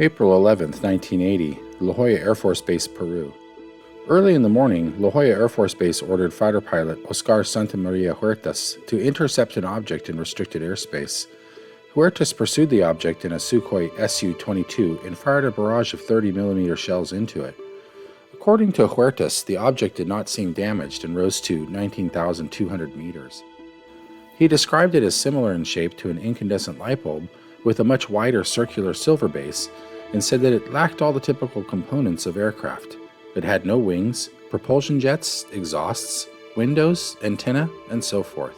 April 11, 1980, La Joya Air Force Base, Peru. Early in the morning, La Joya Air Force Base ordered fighter pilot Oscar Santamaria Huertas to intercept an object in restricted airspace. Huertas pursued the object in a Sukhoi Su-22 and fired a barrage of 30mm shells into it. According to Huertas, the object did not seem damaged and rose to 19,200 meters. He described it as similar in shape to an incandescent light bulb with a much wider circular silver base, and said that it lacked all the typical components of aircraft. It had no wings, propulsion jets, exhausts, windows, antenna, and so forth.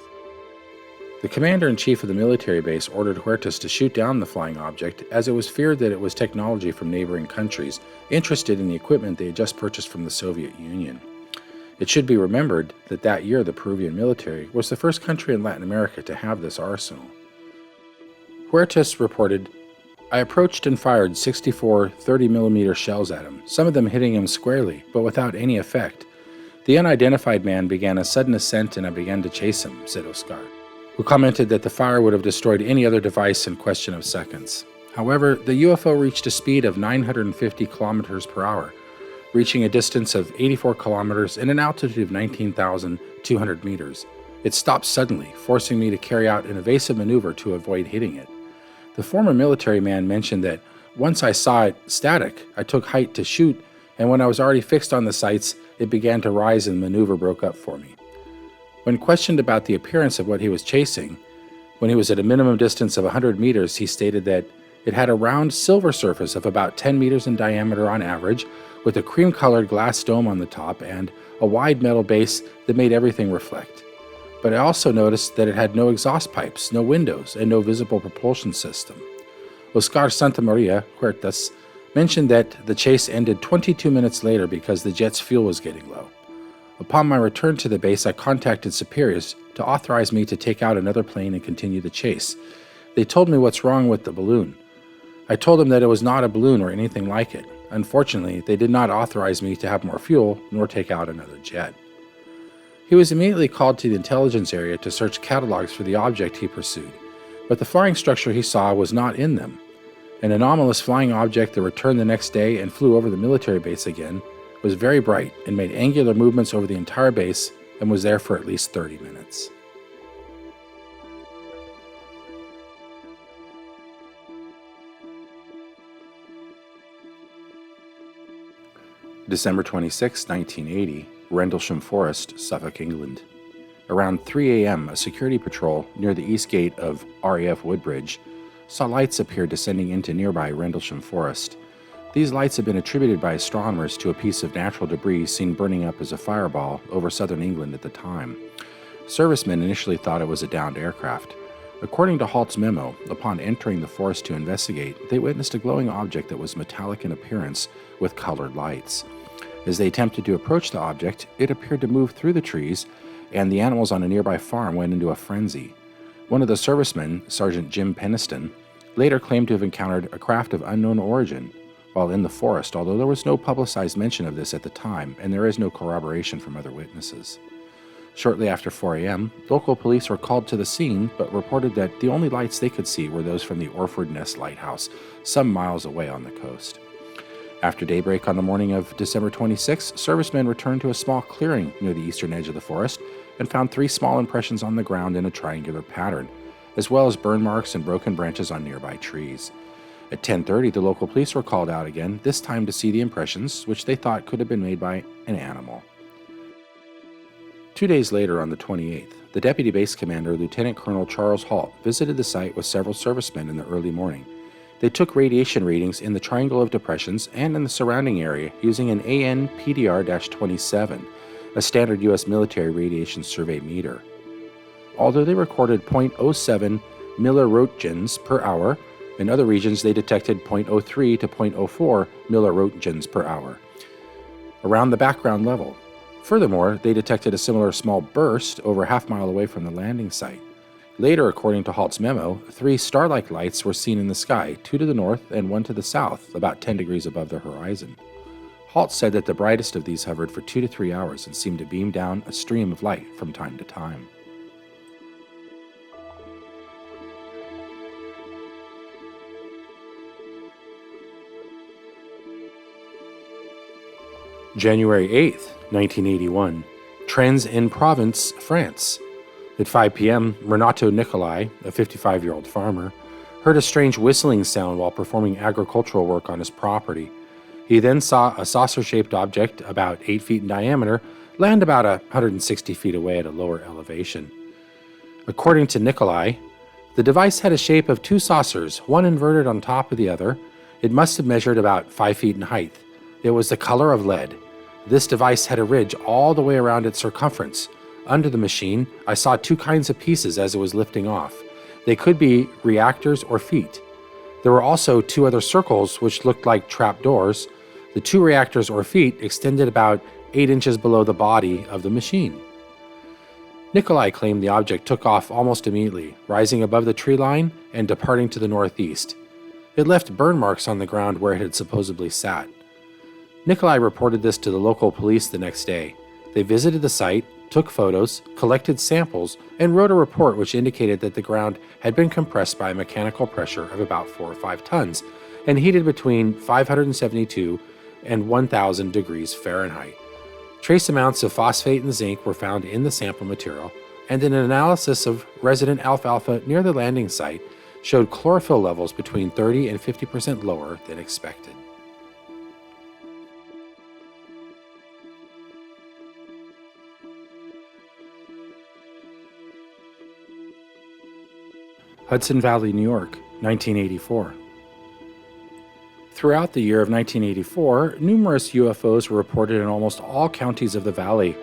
The commander-in-chief of the military base ordered Huertas to shoot down the flying object, as it was feared that it was technology from neighboring countries interested in the equipment they had just purchased from the Soviet Union. It should be remembered that that year the Peruvian military was the first country in Latin America to have this arsenal. Huertas reported, "I approached and fired 64 30mm shells at him, some of them hitting him squarely, but without any effect. The unidentified man began a sudden ascent and I began to chase him," said Oscar, who commented that the fire would have destroyed any other device in question of seconds. However, the UFO reached a speed of 950 kilometers per hour, reaching a distance of 84 kilometers and an altitude of 19,200 meters. It stopped suddenly, forcing me to carry out an evasive maneuver to avoid hitting it. The former military man mentioned that once I saw it static, I took height to shoot, and when I was already fixed on the sights, it began to rise and the maneuver broke up for me. When questioned about the appearance of what he was chasing, when he was at a minimum distance of 100 meters, he stated that it had a round silver surface of about 10 meters in diameter on average, with a cream-colored glass dome on the top and a wide metal base that made everything reflect. But I also noticed that it had no exhaust pipes, no windows, and no visible propulsion system. Oscar Santamaria Huertas mentioned that the chase ended 22 minutes later because the jet's fuel was getting low. Upon my return to the base, I contacted superiors to authorize me to take out another plane and continue the chase. They told me what's wrong with the balloon. I told them that it was not a balloon or anything like it. Unfortunately, they did not authorize me to have more fuel nor take out another jet. He was immediately called to the intelligence area to search catalogs for the object he pursued, but the flying structure he saw was not in them. An anomalous flying object that returned the next day and flew over the military base again was very bright and made angular movements over the entire base and was there for at least 30 minutes. December 26, 1980, Rendlesham Forest, Suffolk, England. Around 3 a.m., a security patrol near the east gate of RAF Woodbridge saw lights appear descending into nearby Rendlesham Forest. These lights had been attributed by astronomers to a piece of natural debris seen burning up as a fireball over southern England at the time. Servicemen initially thought it was a downed aircraft. According to Halt's memo, upon entering the forest to investigate, they witnessed a glowing object that was metallic in appearance with colored lights. As they attempted to approach the object, it appeared to move through the trees, and the animals on a nearby farm went into a frenzy. One of the servicemen, Sergeant Jim Peniston, later claimed to have encountered a craft of unknown origin while in the forest, although there was no publicized mention of this at the time, and there is no corroboration from other witnesses. Shortly after 4 a.m., local police were called to the scene, but reported that the only lights they could see were those from the Orford Ness Lighthouse, some miles away on the coast. After daybreak on the morning of December 26, servicemen returned to a small clearing near the eastern edge of the forest and found 3 small impressions on the ground in a triangular pattern, as well as burn marks and broken branches on nearby trees. At 10:30, the local police were called out again, this time to see the impressions, which they thought could have been made by an animal. 2 days later, on the 28th, the Deputy Base Commander, Lieutenant Colonel Charles Halt, visited the site with several servicemen in the early morning. They took radiation readings in the Triangle of Depressions and in the surrounding area using an AN-PDR-27, a standard U.S. military radiation survey meter. Although they recorded 0.07 milliröntgens per hour, in other regions they detected 0.03 to 0.04 milliröntgens per hour around the background level. Furthermore, they detected a similar small burst over a half-mile away from the landing site. Later, according to Halt's memo, 3 star-like lights were seen in the sky, 2 to the north and 1 to the south, about 10 degrees above the horizon. Halt said that the brightest of these hovered for 2 to 3 hours and seemed to beam down a stream of light from time to time. January 8th, 1981, Trans-en-provence France. At 5 p.m., Renato Nicolai, a 55-year-old farmer, heard a strange whistling sound while performing agricultural work on his property. He then saw a saucer-shaped object about 8 feet in diameter land about 160 feet away at a lower elevation. According to Nicolai, the device had a shape of two saucers, one inverted on top of the other. It must have measured about 5 feet in height. It was the color of lead. This device had a ridge all the way around its circumference. Under the machine, I saw two kinds of pieces as it was lifting off. They could be reactors or feet. There were also two other circles which looked like trapdoors. The two reactors or feet extended about 8 inches below the body of the machine. Nicolai claimed the object took off almost immediately, rising above the tree line and departing to the northeast. It left burn marks on the ground where it had supposedly sat. Nicolai reported this to the local police the next day. They visited the site, took photos, collected samples, and wrote a report which indicated that the ground had been compressed by a mechanical pressure of about 4 or 5 tons and heated between 572 and 1,000 degrees Fahrenheit. Trace amounts of phosphate and zinc were found in the sample material, and an analysis of resident alfalfa near the landing site showed chlorophyll levels between 30 and 50% lower than expected. Hudson Valley, New York, 1984. Throughout the year of 1984, numerous UFOs were reported in almost all counties of the valley.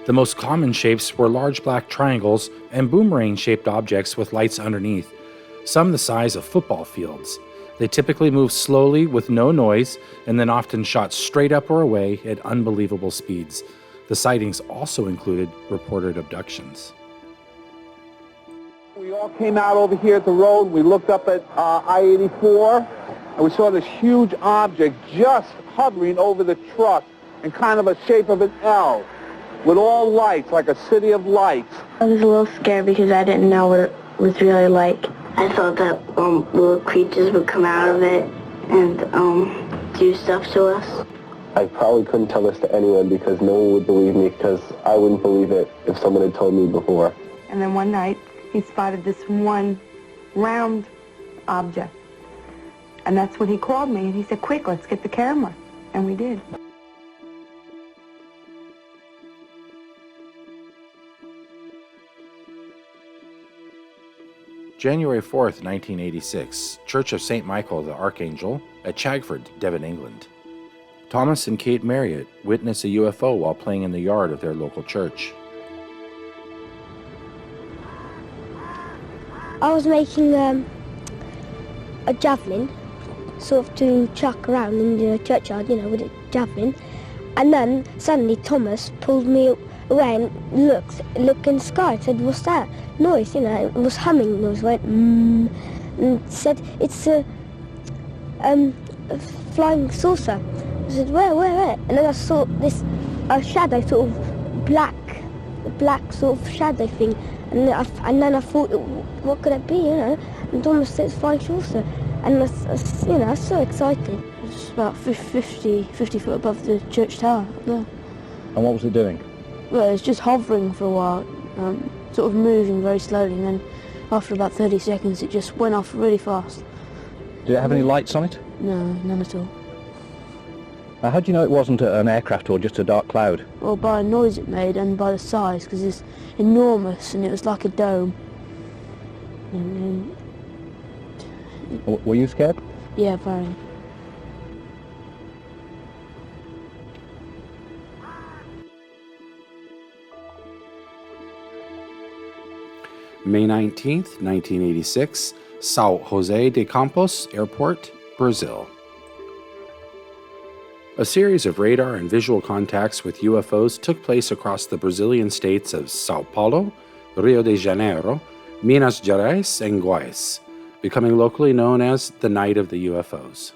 The most common shapes were large black triangles and boomerang-shaped objects with lights underneath, some the size of football fields. They typically moved slowly with no noise and then often shot straight up or away at unbelievable speeds. The sightings also included reported abductions. We all came out over here at the road. We looked up at I-84, and we saw this huge object just hovering over the truck in kind of a shape of an L, with all lights, like a city of lights. I was a little scared because I didn't know what it was really like. I thought that little creatures would come out of it and do stuff to us. I probably couldn't tell this to anyone because no one would believe me, because I wouldn't believe it if someone had told me before. And then one night, he spotted this one round object. And that's when he called me, and he said, "Quick, let's get the camera." And we did. January 4th, 1986, Church of St. Michael the Archangel at Chagford, Devon, England. Thomas and Kate Marriott witness a UFO while playing in the yard of their local church. I was making a javelin, sort of to chuck around in the churchyard, you know, with a javelin. And then suddenly Thomas pulled me away and looked in the sky and said, "What's that noise?" You know, it was humming noise, went and said, "It's a flying saucer." I said, where? And then I saw this shadow, sort of black sort of shadow thing. And then I thought, what could it be, you know? And Thomas said it's flying saucer. And I was so excited. It's about 50 foot above the church tower up there. And what was it doing? Well, it was just hovering for a while, sort of moving very slowly, and then after about 30 seconds it just went off really fast. Did it have any lights on it? No, none at all. Now, how do you know it wasn't an aircraft or just a dark cloud? Well, by the noise it made and by the size, because it's enormous and it was like a dome. And Were you scared? yeah, very. May 19th, 1986, São José de Campos Airport, Brazil. A series of radar and visual contacts with UFOs took place across the Brazilian states of São Paulo, Rio de Janeiro, Minas Gerais, and Goiás, becoming locally known as the Night of the UFOs.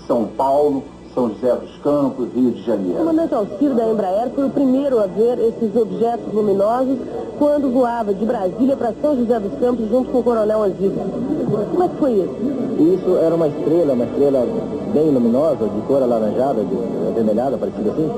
São Paulo, São José dos Campos, Rio de Janeiro. O comandante Alcir da Embraer foi o primeiro a ver esses objetos luminosos quando voava de Brasília para São José dos Campos junto com o coronel Anziga. Como é que foi isso? Isso era uma estrela bem luminosa, de cor alaranjada, avermelhada, parecida assim.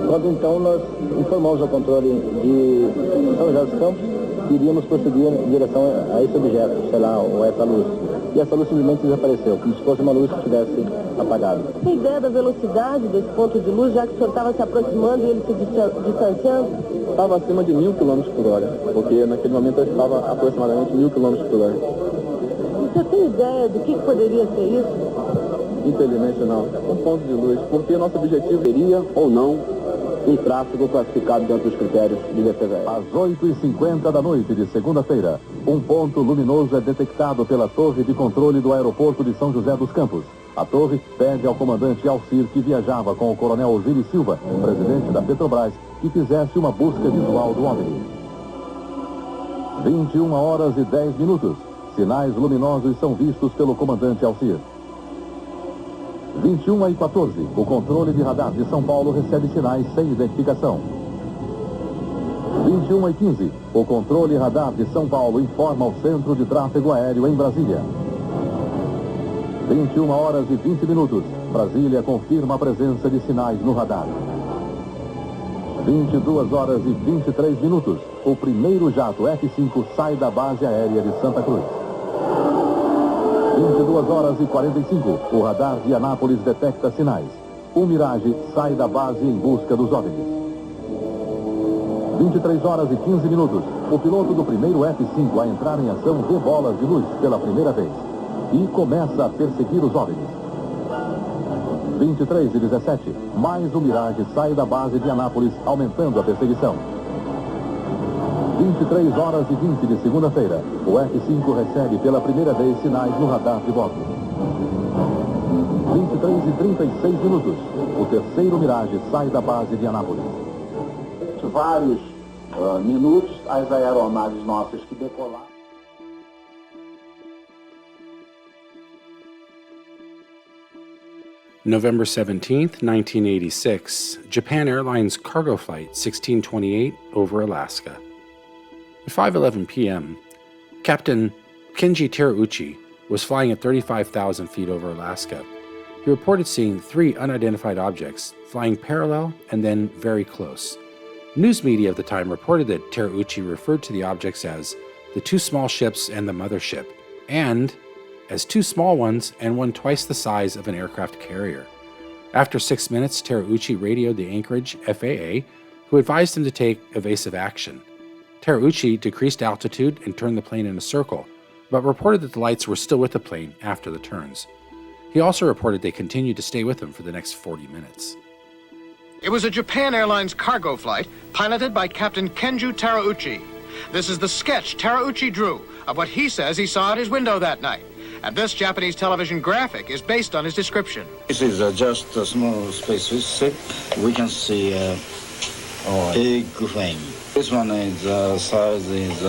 Quando então nós informamos ao controle de São José dos Campos que iríamos prosseguir em direção a esse objeto, sei lá, ou essa luz. E essa luz simplesmente desapareceu, como se fosse uma luz que tivesse apagado. Tem ideia da velocidade desse ponto de luz, já que o senhor estava se aproximando e ele se distanciando? Estava acima de 1000 km por hora, porque naquele momento eu estava aproximadamente 1000 km por hora. Você tem ideia do que poderia ser isso? Infelizmente não, um ponto de luz, porque nosso objetivo seria ou não um tráfego classificado dentro dos critérios de defesa aérea. Às 8h50 da noite de segunda-feira, um ponto luminoso é detectado pela torre de controle do aeroporto de São José dos Campos. A torre pede ao comandante Alcir, que viajava com o coronel Osiris Silva, presidente da Petrobras, que fizesse uma busca visual do OVNI. 21h10. Sinais luminosos são vistos pelo comandante Alcir. 21h14, o controle de radar de São Paulo recebe sinais sem identificação. 21h15, o controle radar de São Paulo informa o Centro de Tráfego Aéreo em Brasília. 21h20, Brasília confirma a presença de sinais no radar. 22h23, o primeiro jato F-5 sai da base aérea de Santa Cruz. 22h45, o radar de Anápolis detecta sinais. O Mirage sai da base em busca dos OVNIs. 23h15, o piloto do primeiro F-5 a entrar em ação vê bolas de luz pela primeira vez e começa a perseguir os OVNIs. 23h17, mais o Mirage sai da base de Anápolis, aumentando a perseguição. 23h20 de segunda-feira, o F-5 recebe pela primeira vez sinais no radar de bordo. 23h36, o terceiro Mirage sai da base de Anápolis. Vários minutos, as aeronaves nossas que decolaram. November 17th, 1986, Japan Airlines cargo flight 1628 over Alaska. At 5:11 p.m., Captain Kenji Terauchi was flying at 35,000 feet over Alaska. He reported seeing 3 unidentified objects flying parallel and then very close. News media of the time reported that Terauchi referred to the objects as the 2 small ships and the mothership, and as 2 small ones and one twice the size of an aircraft carrier. After 6 minutes, Terauchi radioed the Anchorage FAA, who advised him to take evasive action. Terauchi decreased altitude and turned the plane in a circle, but reported that the lights were still with the plane after the turns. He also reported they continued to stay with him for the next 40 minutes. It was a Japan Airlines cargo flight piloted by Captain Kenju Terauchi. This is the sketch Terauchi drew of what he says he saw at his window that night. And this Japanese television graphic is based on his description. This is just a small spaceship. We can see a big plane. This one is size is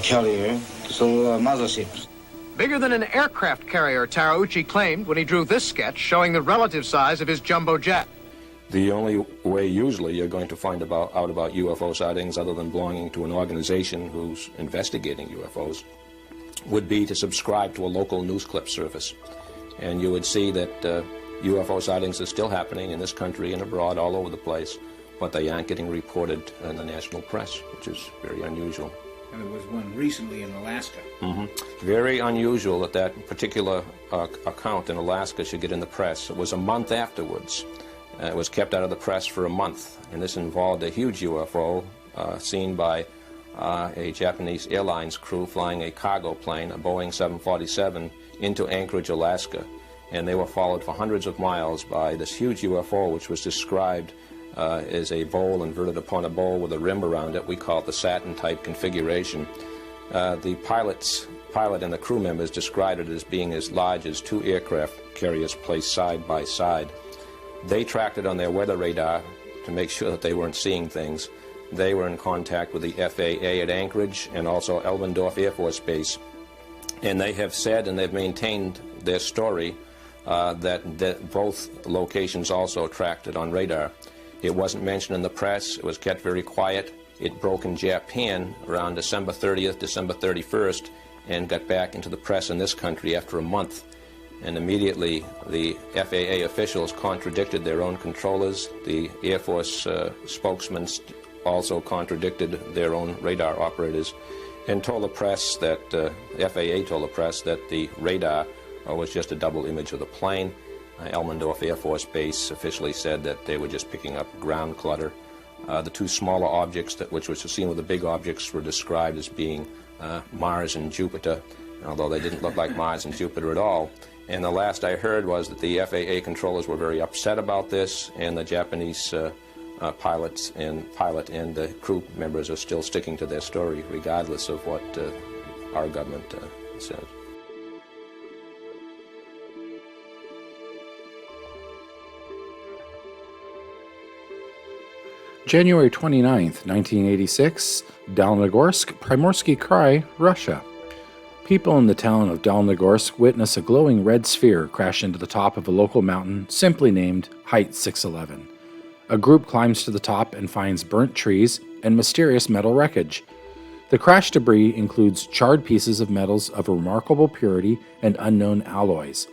carrier, so motherships. Bigger than an aircraft carrier, Terauchi claimed when he drew this sketch showing the relative size of his jumbo jet. The only way usually you're going to find out about UFO sightings, other than belonging to an organization who's investigating UFOs, would be to subscribe to a local news clip service. And you would see that UFO sightings are still happening in this country and abroad, all over the place, but they aren't getting reported in the national press, which is very unusual. And there was one recently in Alaska. Very unusual that that particular account in Alaska should get in the press. It was a month afterwards. It was kept out of the press for a month, and this involved a huge UFO seen by a Japanese airlines crew flying a cargo plane, a Boeing 747, into Anchorage, Alaska. And they were followed for hundreds of miles by this huge UFO, which was described as a bowl inverted upon a bowl with a rim around it. We call it the Saturn-type configuration. The pilot and the crew members described it as being as large as 2 aircraft carriers placed side by side. They tracked it on their weather radar to make sure that they weren't seeing things. They were in contact with the FAA at Anchorage and also Elbendorf Air Force Base. And they have said, and they've maintained their story, that both locations also tracked it on radar. It wasn't mentioned in the press. It was kept very quiet. It broke in Japan around December 30th, December 31st, and got back into the press in this country after a month. And immediately the FAA officials contradicted their own controllers. The Air Force spokesman also contradicted their own radar operators and told the press that, FAA told the press that the radar was just a double image of the plane. Elmendorf Air Force Base officially said that they were just picking up ground clutter. The two smaller objects, which were seen with the big objects, were described as being Mars and Jupiter, although they didn't look like Mars and Jupiter at all. And the last I heard was that the FAA controllers were very upset about this, and the Japanese pilot and the crew members are still sticking to their story, regardless of what our government says. January 29th, 1986, Dalnegorsk Primorksky Krai, Russia. People in the town of Dalnegorsk witness a glowing red sphere crash into the top of a local mountain simply named Height 611. A group climbs to the top and finds burnt trees and mysterious metal wreckage. The crash debris includes charred pieces of metals of remarkable purity and unknown alloys.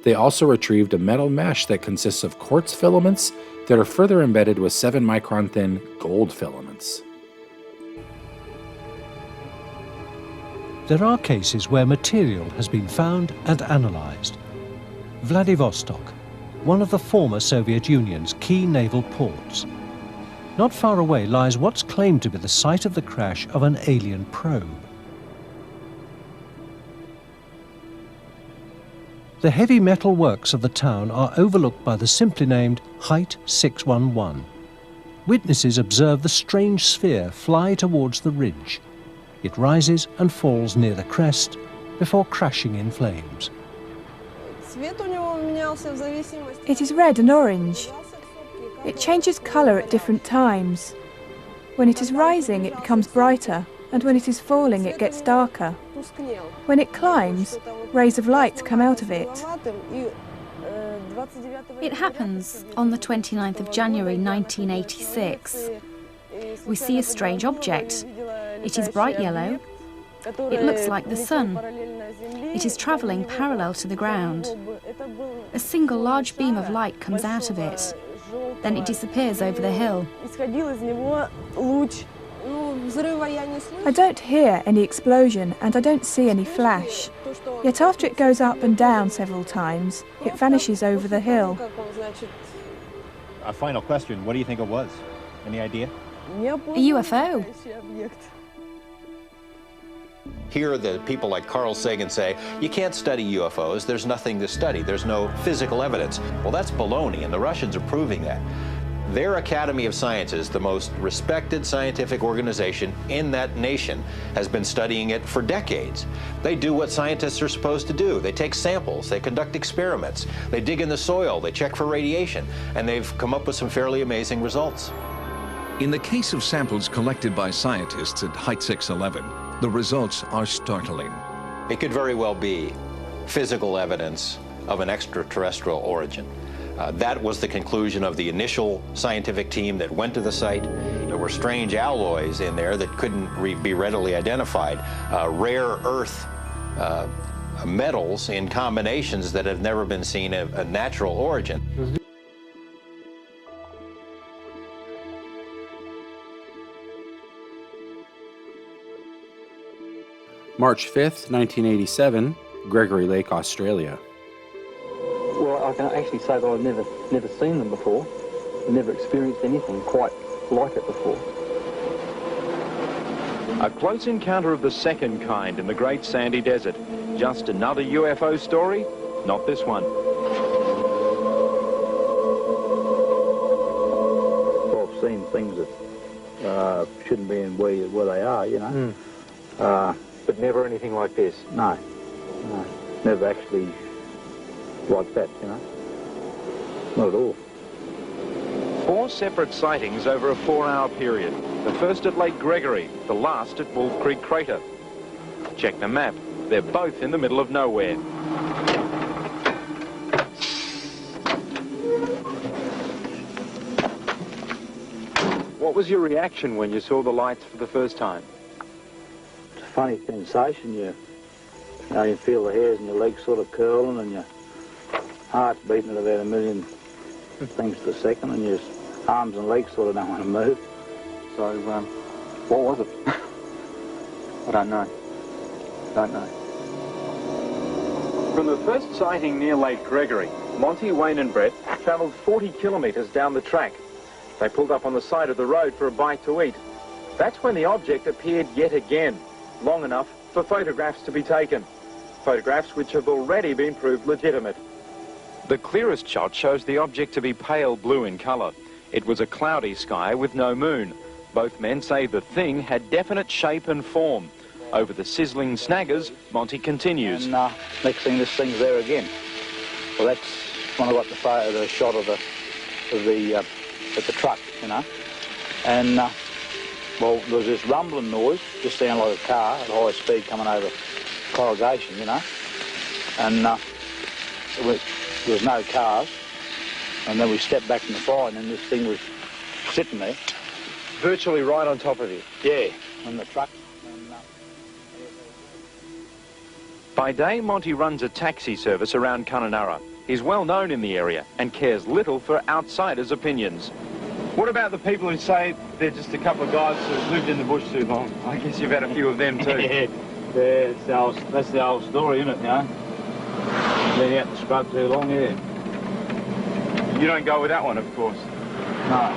They also retrieved a metal mesh that consists of quartz filaments that are further embedded with 7-micron thin gold filaments. There are cases where material has been found and analysed. Vladivostok, one of the former Soviet Union's key naval ports. Not far away lies what's claimed to be the site of the crash of an alien probe. The heavy metal works of the town are overlooked by the simply named Height 611. Witnesses observe the strange sphere fly towards the ridge. It rises and falls near the crest before crashing in flames. It is red and orange. It changes colour at different times. When it is rising, it becomes brighter, and when it is falling, it gets darker. When it climbs, rays of light come out of it. It happens on the 29th of January 1986. We see a strange object. It is bright yellow. It looks like the sun. It is travelling parallel to the ground. A single large beam of light comes out of it. Then it disappears over the hill. I don't hear any explosion and I don't see any flash. Yet after it goes up and down several times, it vanishes over the hill. A final question, what do you think it was? Any idea? A UFO. Here, the people like Carl Sagan say, you can't study UFOs, there's nothing to study, there's no physical evidence. Well, that's baloney, and the Russians are proving that. Their Academy of Sciences, the most respected scientific organization in that nation, has been studying it for decades. They do what scientists are supposed to do. They take samples, they conduct experiments, they dig in the soil, they check for radiation, and they've come up with some fairly amazing results. In the case of samples collected by scientists at Height 611, the results are startling. It could very well be physical evidence of an extraterrestrial origin. That was the conclusion of the initial scientific team that went to the site. There were strange alloys in there that couldn't be readily identified. Rare earth metals in combinations that have never been seen of a natural origin. March 5th, 1987, Gregory Lake, Australia. Well, I can actually say that I've never seen them before, never experienced anything quite like it before. A close encounter of the second kind in the Great Sandy Desert. Just another UFO story? Not this one. Well, I've seen things that shouldn't be in where they are, you know. But never anything like this? No, never actually like that, you know. Not at all. 4 separate sightings over a 4-hour period. The first at Lake Gregory, the last at Wolf Creek Crater. Check the map. They're both in the middle of nowhere. What was your reaction when you saw the lights for the first time? It's a funny sensation. You feel the hairs in your legs sort of curling and your heart's beating at about 1 million things per second, and your arms and legs sort of don't want to move. So, what was it? I don't know. From the first sighting near Lake Gregory, Monty, Wayne and Brett travelled 40 kilometres down the track. They pulled up on the side of the road for a bite to eat. That's when the object appeared yet again, long enough for photographs to be taken. Photographs which have already been proved legitimate. The clearest shot shows the object to be pale blue in colour. It was a cloudy sky with no moon. Both men say the thing had definite shape and form. Over the sizzling snaggers, Monty continues. And next thing, this thing's there again. Well, that's when I got the shot of the truck, you know. And well, there was this rumbling noise, just sounded like a car at high speed coming over corrugation, you know. And there was no cars. And then we stepped back from the fire, and then this thing was sitting there. Virtually right on top of you? Yeah, on the truck. By day, Monty runs a taxi service around Kununurra. He's well known in the area and cares little for outsiders' opinions. What about the people who say they're just a couple of guys who've lived in the bush too long? I guess you've had a few of them too. Yeah, that's the old story, isn't it, you know? Been out in the scrub too long, yeah. You don't go with that one, of course. No.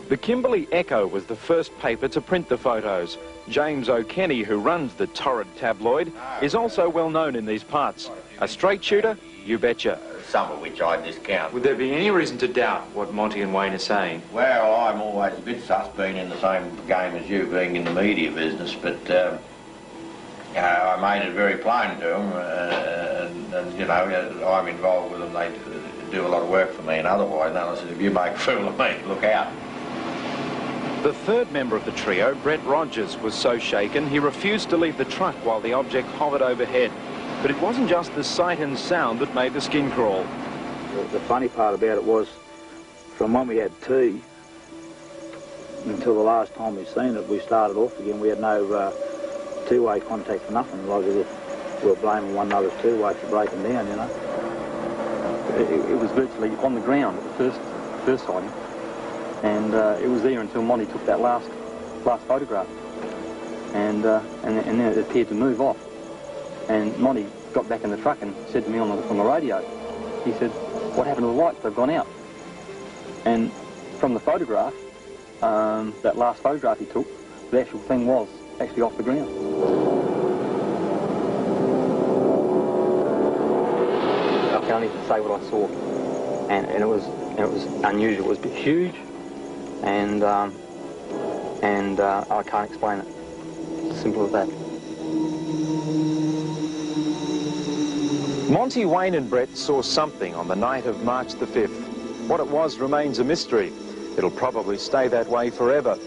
The Kimberley Echo was the first paper to print the photos. James O'Kenny, who runs the torrid tabloid, is also well known in these parts. A straight shooter? You betcha. Some of which I discount. Would there be any reason to doubt what Monty and Wayne are saying? Well, I'm always a bit sus, being in the same game as you, being in the media business, but I made it very plain to them, and you know, I'm involved with them. They do a lot of work for me, and otherwise, and I said, if you make a fool of me, look out. The third member of the trio, Brett Rogers, was so shaken he refused to leave the truck while the object hovered overhead. But it wasn't just the sight and sound that made the skin crawl. The funny part about it was, from when we had tea until the last time we seen it, we started off again. We had no two-way contact for nothing. Like we were blaming one another's two-way for breaking down, you know. It was virtually on the ground at the first sighting. And it was there until Monty took that last photograph, and then it appeared to move off. And Monty got back in the truck and said to me on the radio, he said, "What happened to the lights? They've gone out." And from the photograph, that last photograph he took, the actual thing was actually off the ground. I can't even say what I saw, and it was unusual. It was huge. And I can't explain it. It's as simple as that. Monty, Wayne and Brett saw something on the night of March the 5th. What it was remains a mystery. It'll probably stay that way forever.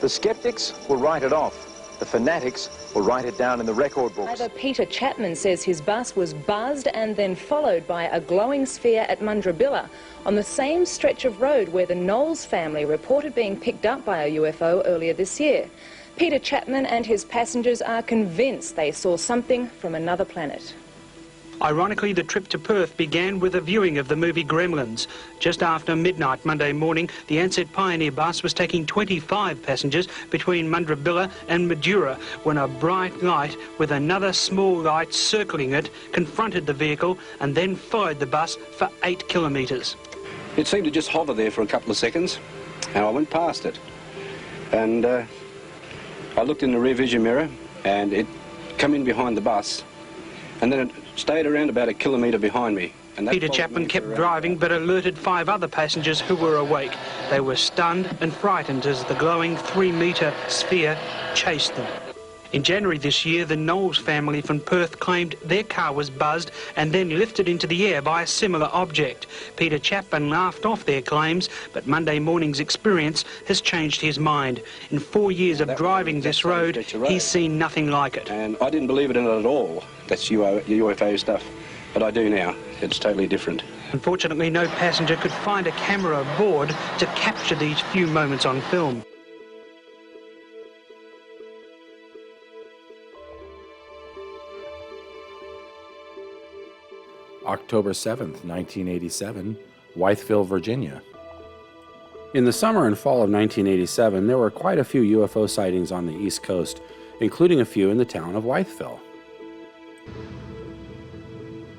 The skeptics will write it off. The fanatics will write it down in the record books. Driver Peter Chapman says his bus was buzzed and then followed by a glowing sphere at Mundrabilla, on the same stretch of road where the Knowles family reported being picked up by a UFO earlier this year. Peter Chapman and his passengers are convinced they saw something from another planet. Ironically, the trip to Perth began with a viewing of the movie Gremlins. Just after midnight Monday morning, the Ansett Pioneer bus was taking 25 passengers between Mundrabilla and Madura when a bright light with another small light circling it confronted the vehicle and then followed the bus for 8 kilometres. It seemed to just hover there for a couple of seconds, and I went past it. And I looked in the rear vision mirror, and it came in behind the bus, and then it stayed around about a kilometre behind me. And Peter Chapman kept driving but alerted 5 other passengers who were awake. They were stunned and frightened as the glowing 3-metre sphere chased them. In January this year, the Knowles family from Perth claimed their car was buzzed and then lifted into the air by a similar object. Peter Chapman laughed off their claims, but Monday morning's experience has changed his mind. In 4 years of driving this road, he's seen nothing like it. And I didn't believe it in it at all. That's UFO stuff. But I do now. It's totally different. Unfortunately, no passenger could find a camera aboard to capture these few moments on film. October 7th, 1987, Wytheville, Virginia. In the summer and fall of 1987, there were quite a few UFO sightings on the East Coast, including a few in the town of Wytheville.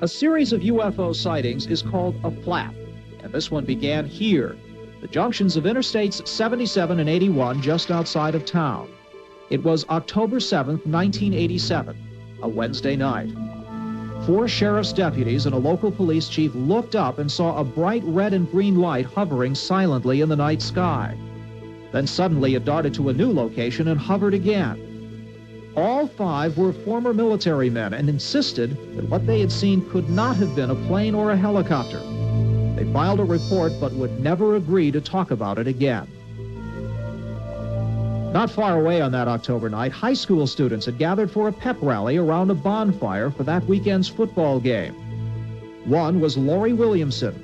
A series of UFO sightings is called a flap, and this one began here, the junctions of Interstates 77 and 81 just outside of town. It was October 7th, 1987, a Wednesday night. 4 sheriff's deputies and a local police chief looked up and saw a bright red and green light hovering silently in the night sky. Then suddenly it darted to a new location and hovered again. All 5 were former military men and insisted that what they had seen could not have been a plane or a helicopter. They filed a report but would never agree to talk about it again. Not far away on that October night, high school students had gathered for a pep rally around a bonfire for that weekend's football game. One was Lori Williamson.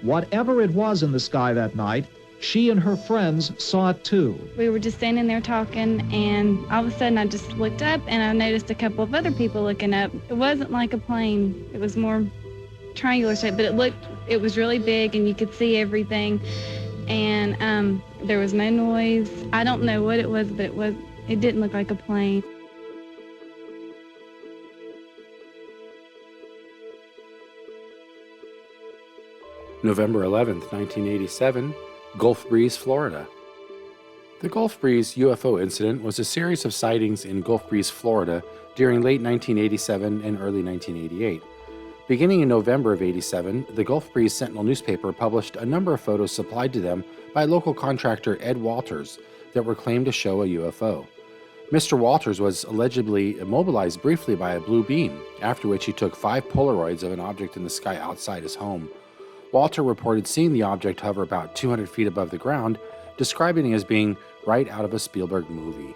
Whatever it was in the sky that night, she and her friends saw it too. We were just standing there talking, and all of a sudden I just looked up and I noticed a couple of other people looking up. It wasn't like a plane, it was more triangular shape, but it was really big and you could see everything. And there was no noise. I don't know what it was, but it didn't look like a plane. November 11th, 1987, Gulf Breeze, Florida. The Gulf Breeze UFO incident was a series of sightings in Gulf Breeze, Florida during late 1987 and early 1988. Beginning in November of 87, the Gulf Breeze Sentinel newspaper published a number of photos supplied to them by local contractor Ed Walters that were claimed to show a UFO. Mr. Walters was allegedly immobilized briefly by a blue beam, after which he took 5 Polaroids of an object in the sky outside his home. Walter reported seeing the object hover about 200 feet above the ground, describing it as being right out of a Spielberg movie.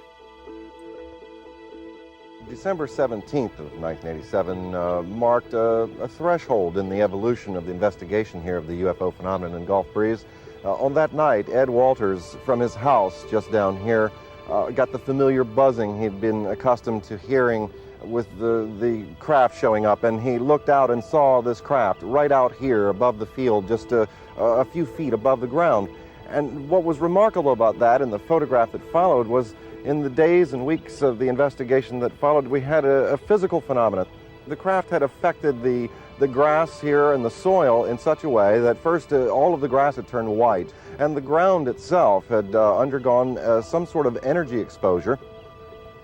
December 17th of 1987 marked a threshold in the evolution of the investigation here of the UFO phenomenon in Gulf Breeze. On that night, Ed Walters, from his house just down here, got the familiar buzzing he'd been accustomed to hearing with the craft showing up, and he looked out and saw this craft right out here above the field, just a few feet above the ground. And what was remarkable about that, in the photograph that followed, was in the days and weeks of the investigation that followed, we had a physical phenomenon. The craft had affected the grass here and the soil in such a way that first all of the grass had turned white, and the ground itself had undergone some sort of energy exposure.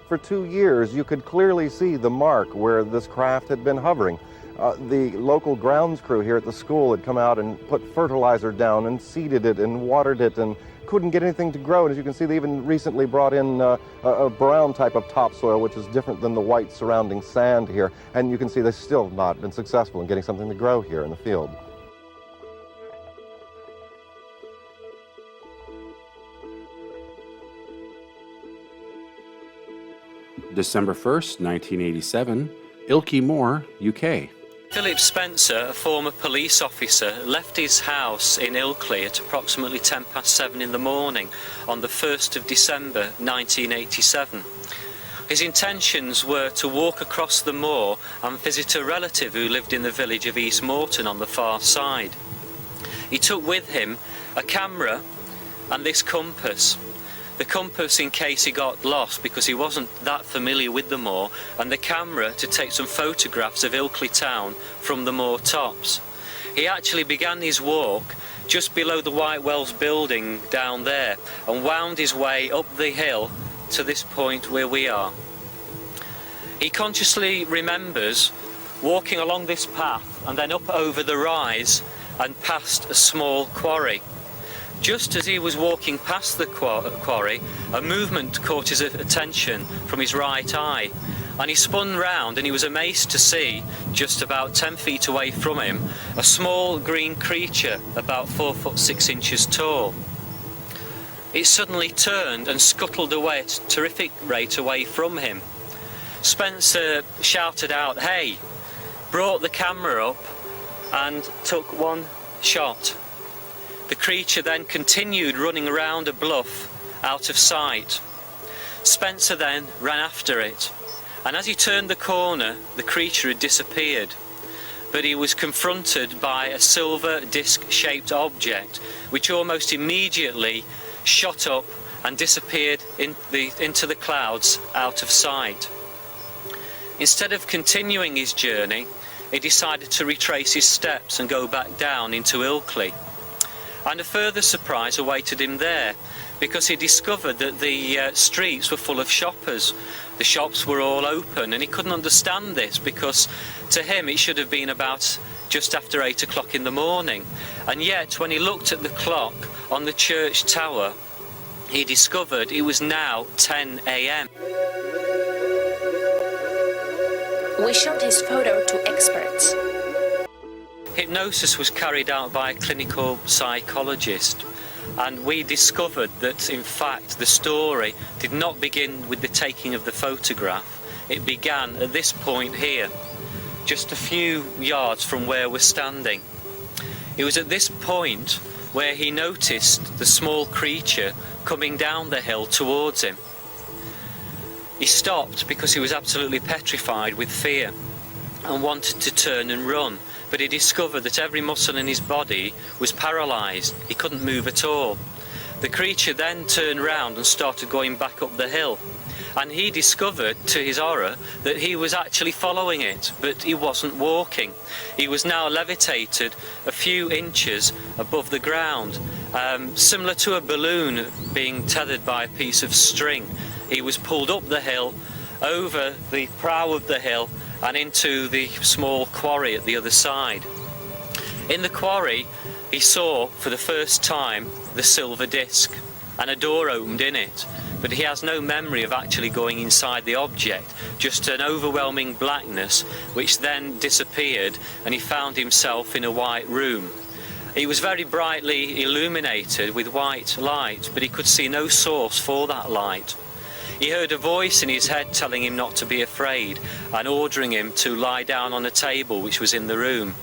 For 2 years, you could clearly see the mark where this craft had been hovering. The local grounds crew here at the school had come out and put fertilizer down and seeded it and watered it and couldn't get anything to grow. And as you can see, they even recently brought in a brown type of topsoil, which is different than the white surrounding sand here. And you can see they've still not been successful in getting something to grow here in the field. December 1st, 1987, Ilkey More UK. Philip Spencer, a former police officer, left his house in Ilkley at approximately 7:10 in the morning on the 1st of December 1987. His intentions were to walk across the moor and visit a relative who lived in the village of East Morton on the far side. He took with him a camera and this compass. The compass in case he got lost because he wasn't that familiar with the moor, and the camera to take some photographs of Ilkley town from the moor tops. He actually began his walk just below the White Wells building down there and wound his way up the hill to this point where we are. He consciously remembers walking along this path and then up over the rise and past a small quarry. Just as he was walking past the quarry, a movement caught his attention from his right eye, and he spun round and he was amazed to see, just about 10 feet away from him, a small green creature about 4 foot 6 inches tall. It suddenly turned and scuttled away at a terrific rate away from him. Spencer shouted out, "Hey!" brought the camera up and took one shot. The creature then continued running around a bluff out of sight. Spencer then ran after it, and as he turned the corner, the creature had disappeared. but he was confronted by a silver disc-shaped object which almost immediately shot up and disappeared into the clouds out of sight. Instead of continuing his journey, he decided to retrace his steps and go back down into Ilkey. And a further surprise awaited him there, because he discovered that the streets were full of shoppers. The shops were all open, and he couldn't understand this, because to him it should have been about just after 8 o'clock in the morning. And yet, when he looked at the clock on the church tower, he discovered it was now 10 a.m. We showed his photo to experts. Hypnosis was carried out by a clinical psychologist, and we discovered that, in fact, the story did not begin with the taking of the photograph. It began at this point here, just a few yards from where we're standing. It was at this point where he noticed the small creature coming down the hill towards him. He stopped because he was absolutely petrified with fear and wanted to turn and run, but he discovered that every muscle in his body was paralysed. He couldn't move at all. The creature then turned round and started going back up the hill, and he discovered, to his horror, that he was actually following it, but he wasn't walking. He was now levitated a few inches above the ground, similar to a balloon being tethered by a piece of string. He was pulled up the hill, over the brow of the hill, and into the small quarry at the other side. In the quarry, he saw for the first time the silver disc, and a door opened in it, but he has no memory of actually going inside the object, just an overwhelming blackness which then disappeared, and he found himself in a white room. He was very brightly illuminated with white light, but he could see no source for that light. He heard a voice in his head telling him not to be afraid and ordering him to lie down on a table which was in the room.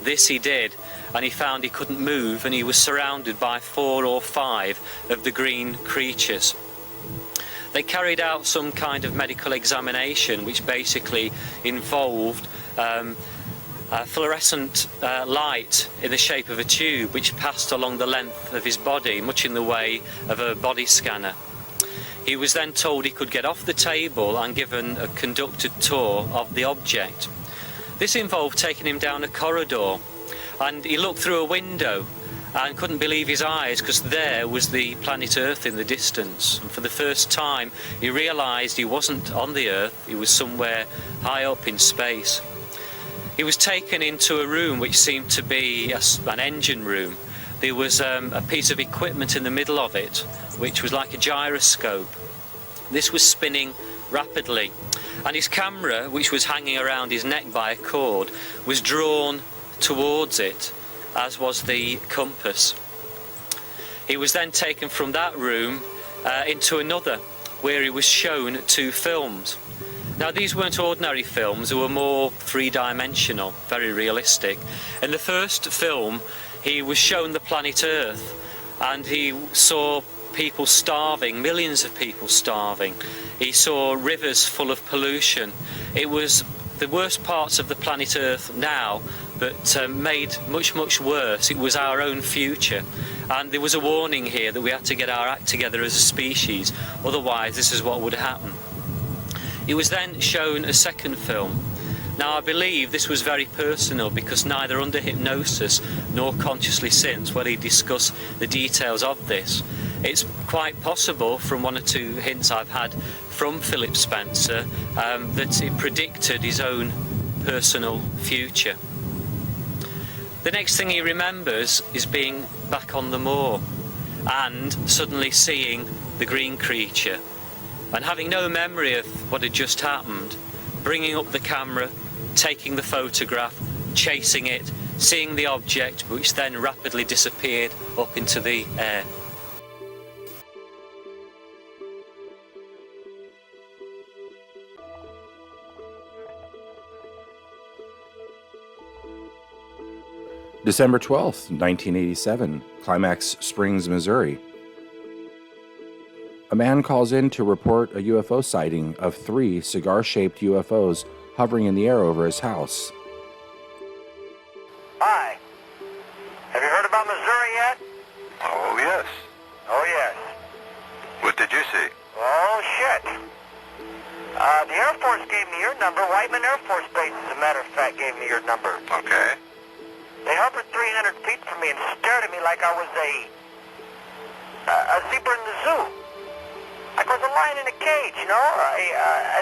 This he did, and he found he couldn't move, and he was surrounded by 4 or 5 of the green creatures. They carried out some kind of medical examination which basically involved a fluorescent light in the shape of a tube which passed along the length of his body, much in the way of a body scanner. He was then told he could get off the table and given a conducted tour of the object. This involved taking him down a corridor, and he looked through a window and couldn't believe his eyes, because there was the planet Earth in the distance. And for the first time he realised he wasn't on the Earth, he was somewhere high up in space. He was taken into a room which seemed to be an engine room. There was a piece of equipment in the middle of it, which was like a gyroscope. This was spinning rapidly, and his camera, which was hanging around his neck by a cord, was drawn towards it, as was the compass. He was then taken from that room into another, where he was shown 2 films. Now, these weren't ordinary films, they were more three-dimensional, very realistic. In the first film, he was shown the planet Earth, and he saw people starving, millions of people starving. He saw rivers full of pollution. It was the worst parts of the planet Earth now, but made much, much worse. It was our own future. And there was a warning here that we had to get our act together as a species, otherwise this is what would happen. He was then shown a second film. Now, I believe this was very personal, because neither under hypnosis nor consciously since will he discuss the details of this. It's quite possible, from 1 or 2 hints I've had from Philip Spencer, that it predicted his own personal future. The next thing he remembers is being back on the moor and suddenly seeing the green creature, and having no memory of what had just happened, bringing up the camera, taking the photograph, chasing it, seeing the object, which then rapidly disappeared up into the air. December 12th, 1987, Climax Springs, Missouri. A man calls in to report a UFO sighting of 3 cigar-shaped UFOs hovering in the air over his house. about Missouri yet? Oh, yes. Oh, yes. What did you see? Oh, shit. The Air Force gave me your number. Whiteman Air Force Base, as a matter of fact, gave me your number. Okay. They hovered 300 feet from me and stared at me like I was a zebra in the zoo. Like I was a lion in a cage, you know,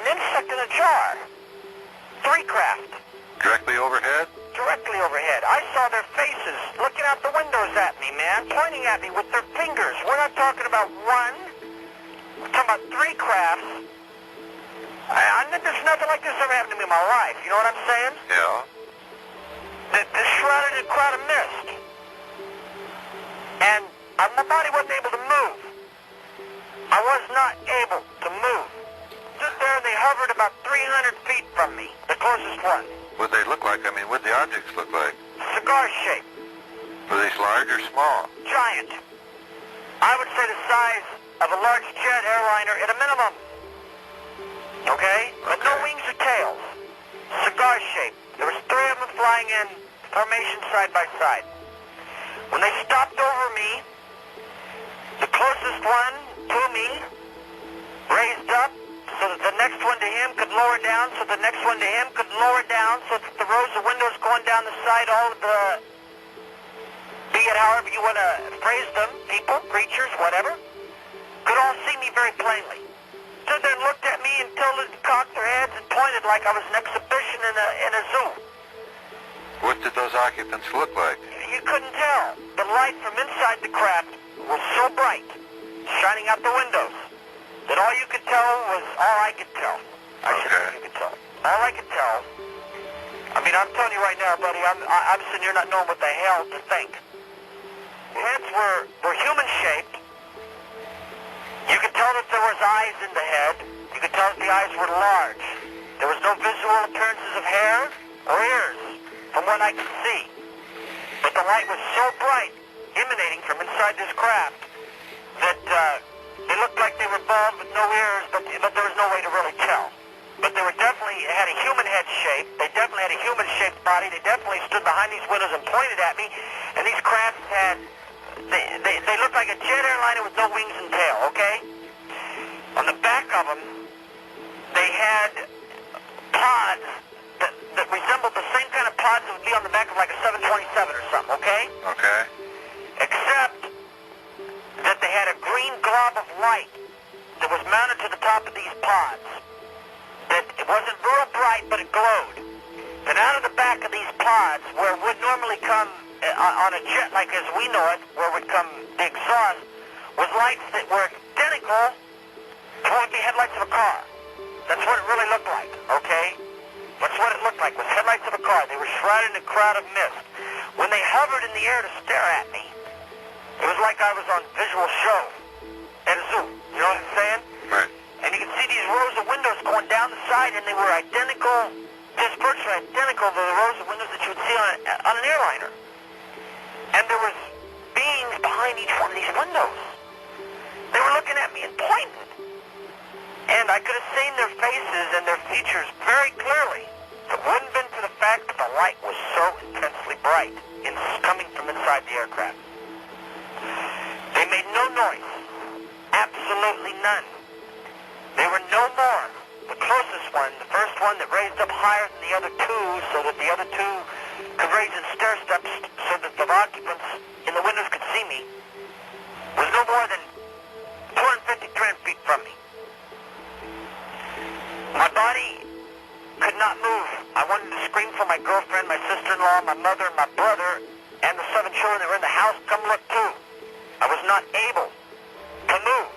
an insect in a jar. 3 craft. Directly overhead? Directly overhead. I saw their faces looking out the windows at me, man, pointing at me with their fingers. We're not talking about one. We're talking about 3 crafts. There's nothing like this ever happened to me in my life. You know what I'm saying? Yeah. This shrouded in a cloud of mist. And my body wasn't able to move. I was not able to move. Stood there and they hovered about 300 feet from me, the closest one. What'd they look like? I mean, what'd the objects look like? Cigar shape. Were they large or small? Giant. I would say the size of a large jet airliner at a minimum. Okay? But no wings or tails. Cigar shape. There was 3 of them flying in formation side by side. When they stopped over me, the closest one to me raised up so that the next one to him could lower down, so the next one to him could lower down, so that the rows of windows going down the side, all of the, be it however you want to phrase them, people, creatures, whatever, could all see me very plainly. Stood there and looked at me and tilted and cocked their heads and pointed like I was an exhibition in a zoo. What did those occupants look like? You couldn't tell. The light from inside the craft was so bright, shining out the windows, that all you could tell was all I could tell. I should say you could tell. All I could tell. I mean, I'm telling you right now, buddy, I'm sitting here not knowing what the hell to think. Heads were human-shaped. You could tell that there was eyes in the head. You could tell that the eyes were large. There was no visual appearances of hair or ears, from what I could see. But the light was so bright, emanating from inside this craft, that they looked like they were bald with no ears, but there was no way to really tell. But they were definitely had a human head shape. They definitely had a human-shaped body. They definitely stood behind these windows and pointed at me. And these crafts had, they looked like a jet airliner with no wings and tail, okay? On the back of them, they had pods that resembled the same kind of pods that would be on the back of like a 727 or something, okay? Okay. Except that they had a green glob of light that was mounted to the top of these pods. That it wasn't real bright, but it glowed. And out of the back of these pods, where would normally come on a jet like as we know it, where would come the exhaust, was lights that were identical to what would be headlights of a car. That's what it really looked like, okay? That's what it looked like, was headlights of a car. They were shrouded in a cloud of mist. When they hovered in the air to stare at me, it was like I was on visual show at a zoo. You know what I'm saying? Right. And you can see these rows of windows going down the side, and they were identical, just virtually identical to the rows of windows that you would see on an airliner. And there was beings behind each one of these windows. They were looking at me and pointing. And I could have seen their faces and their features very clearly. If it wouldn't have been for the fact that the light was so intensely bright coming from inside the aircraft. They made no noise. Absolutely none. They were no more. The closest one, the first one that raised up higher than the other 2 so that the other 2 could raise in stair steps so that the occupants in the windows could see me, was no more than 250, 300 feet from me. My body could not move. I wanted to scream for my girlfriend, my sister-in-law, my mother, my brother, and the 7 children that were in the house, come look too. I was not able to move.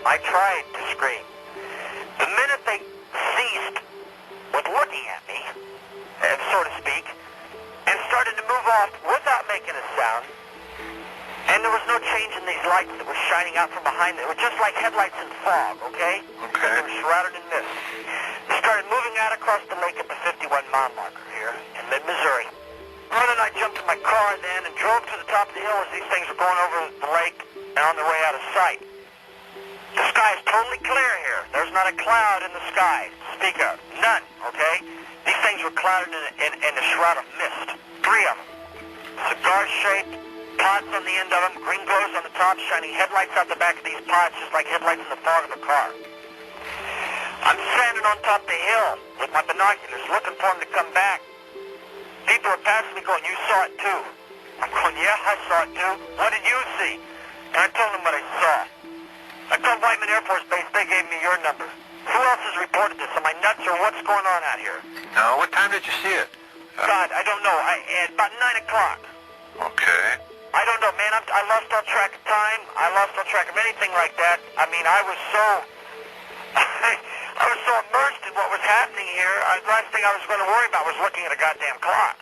I tried to scream. The minute they ceased with looking at me, so to speak, and started to move off without making a sound, and there was no change in these lights that were shining out from behind them. They were just like headlights in fog, okay? Okay. They were shrouded in mist. They started moving out across the lake at the 51-mile marker here in mid-Missouri. Brother and I jumped in my car then and drove to the top of the hill as these things were going over the lake and on their way out of sight. The sky is totally clear here. There's not a cloud in the sky to speak of. None, okay? These things were clouded in a shroud of mist. 3 of them. Cigar-shaped, pots on the end of them, green glows on the top, shining headlights out the back of these pots, just like headlights in the fog of a car. I'm standing on top of the hill with my binoculars, looking for him to come back. People are passing me going, you saw it too. I'm going, yeah, I saw it too. What did you see? And I told them what I saw. I told Whiteman Air Force Base, they gave me your number. Who else has reported this? Am I nuts or what's going on out here? No, what time did you see it? God, I don't know. At about 9 o'clock. Okay. I don't know, man. I lost all track of time. I lost all track of anything like that. I mean, I was so... I was so immersed in what was happening here. The last thing I was going to worry about was looking at a goddamn clock.